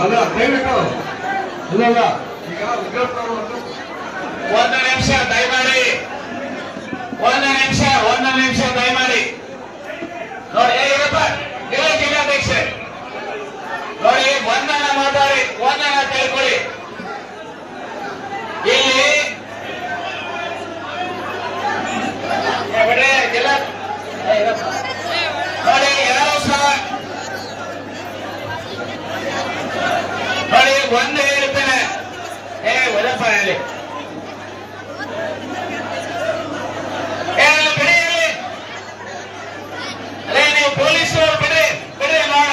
ಅಲ್ಲ ದಯವಿಟ್ಟು ಇಲ್ಲ ಈಗ ಒಂದು ನಿಮಿಷ ದಯಮಾಡಿ ಒಂದು ನಿಮಿಷ ದಯಮಾಡಿ ನೋಡಿ ಏನಪ್ಪ ಜಿಲ್ಲಾಧ್ಯಕ್ಷೆ ನೋಡಿ ಒಂದನ್ನ ಮಾತಾಡಿ ಒಂದನ್ನ ತಿಳ್ಕೊಳ್ಳಿ ಇಲ್ಲಿ ಜಿಲ್ಲಾ ನೋಡಿ ಯಾರು ಸಹ ನೋಡಿ ಒಂದು ಹೇಳ್ತೇನೆ ಒದಪ್ಪ ಹೇಳಿ ಅದೇ ನೀವು ಪೊಲೀಸರು ಬಿಡಿ ನೋಡ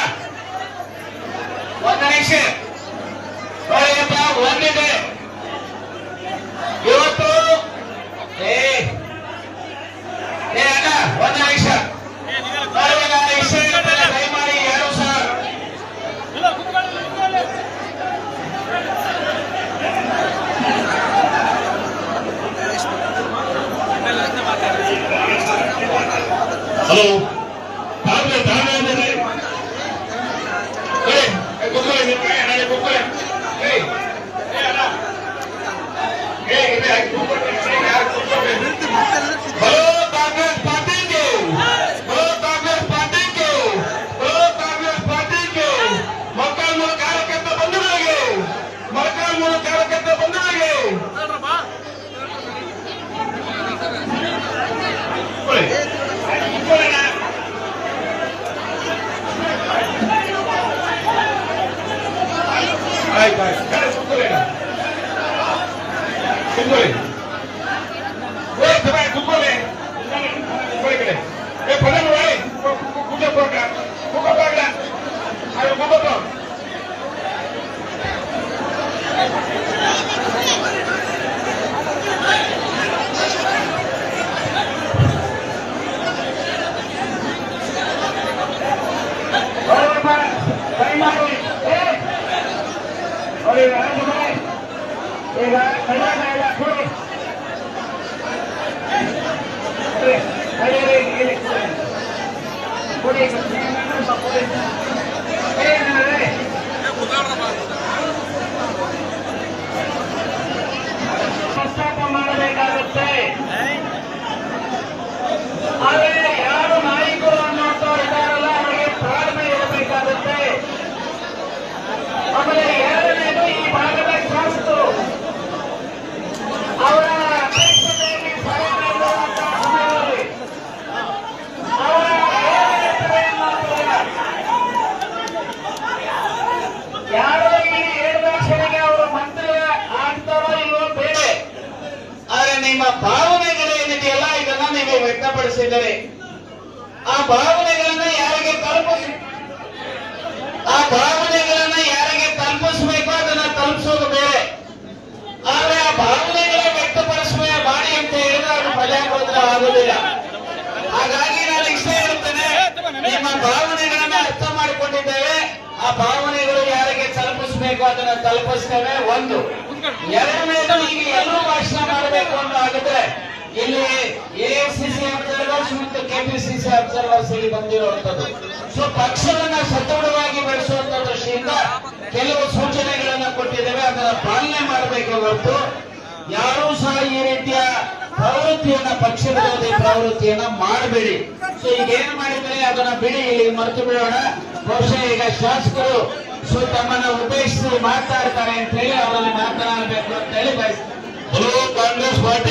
ಒಂದು ನಿಮಿಷ ನೋಡಿಯಪ್ಪ ಒಂದಿದೆ ಇವತ್ತು ಅಣ್ಣ ಒಂದು ನಿಮಿಷ ದಯಮಾಡಿ ಯಾರು ಸಹ ಹಲೋ ಪ್ರಸ್ತಾಪ ಮಾಡಬೇಕಾಗುತ್ತೆ. ಆದರೆ ಯಾರು ನಾಯಕರು ಅನ್ನೋರು ಇದ್ದಾರಲ್ಲ ಅವರಿಗೆ ತಾಳ್ಮೆ ಇರಬೇಕಾಗುತ್ತೆ. ಆಮೇಲೆ ಎರಡನೇದು ಈ ಭಾಗದ ಶಾಸಕರು ಅವರ ಅಧ್ಯಕ್ಷತೆಯಲ್ಲಿ ಸಭೆ ನಡೆಯುವಂತಹ ಸಮಯದಲ್ಲಿ ಅವರ ಯಾರೋ ಇಲ್ಲಿ 7 ಲಕ್ಷರಿಗೆ ಅವರು ಮಂತ್ರಿ ಆಗ್ತಾರೋ ಇಲ್ವೋ ಬೇರೆ, ಆದರೆ ನಿಮ್ಮ ಭಾವನೆಗಳೇನಿದೆಯಲ್ಲ ಇದನ್ನ ನೀವು ವ್ಯಕ್ತಪಡಿಸಿದರೆ ಆ ಭಾವನೆಗಳನ್ನ ಯಾರಿಗೆ ತಲುಪಿಸಬೇಕು ಅದನ್ನ ತಲುಪಿಸೋದು ಬೇರೆ. ಆದ್ರೆ ಆ ಭಾವನೆಗಳ ವ್ಯಕ್ತಪಡಿಸುವ ಮಾಡಿ ಅಂತ ಹೇಳಿದ್ರೆ ಅದು ಪ್ರಜಾಪ್ರಭುತ್ವ ಆಗುವುದಿಲ್ಲ. ಹಾಗಾಗಿ ನಾನು ಇಷ್ಟ ಹೇಳುತ್ತೇನೆ, ನಿಮ್ಮ ಭಾವನೆಗಳನ್ನ ಅರ್ಥ ಮಾಡಿಕೊಂಡಿದ್ದೇವೆ. ಆ ಭಾವನೆಗಳು ಯಾರಿಗೆ ತಲುಪಿಸಬೇಕು ಅದನ್ನ ತಲುಪಿಸ್ತೇವೆ. ಒಂದು. ಎರಡನೇದು, ಈಗ ಎಲ್ಲರೂ ಭಾಷಣ ಮಾಡಬೇಕು ಅಂತ ಆಗಿದ್ರೆ ಇಲ್ಲಿ ಎಐಸಿಸಿ ಅಬ್ಸರ್ವರ್ಸ್ ಮತ್ತು ಕೆಪಿಸಿಸಿ ಅಬ್ಸರ್ವರ್ಸ್ ಇಲ್ಲಿ ಬಂದಿರುವಂತದ್ದು. ಸೊ ಪಕ್ಷವನ್ನ ಸದೃಢವಾಗಿ ಬೆಳೆಸುವಂತ ದೃಷ್ಟಿಯಿಂದ ಕೆಲವು ಸೂಚನೆಗಳನ್ನ ಕೊಟ್ಟಿದ್ದೇವೆ, ಅದನ್ನ ಪಾಲನೆ ಮಾಡಬೇಕು ಹೊರತು ಯಾರೂ ಸಹ ಈ ರೀತಿಯ ಪ್ರವೃತ್ತಿಯನ್ನ ಪಕ್ಷ ವಿರೋಧಿ ಪ್ರವೃತ್ತಿಯನ್ನ ಮಾಡಬೇಡಿ. ಸೊ ಈಗ ಏನ್ ಮಾಡಿದ್ರೆ ಅದನ್ನ ಬಿಡಿ, ಇಲ್ಲಿ ಮರೆತು ಬಿಡೋಣ. ಬಹುಶಃ ಈಗ ಶಾಸಕರು ಸೊ ತಮ್ಮನ್ನ ಉದ್ದೇಶಿಸಿ ಮಾತಾಡ್ತಾರೆ ಅಂತ ಹೇಳಿ ಅವರಲ್ಲಿ ಮಾತನಾಡಬೇಕು ಅಂತ ಹೇಳಿ ಬಯಸ್ತಾರೆ. ಕಾಂಗ್ರೆಸ್ ಪಾರ್ಟಿ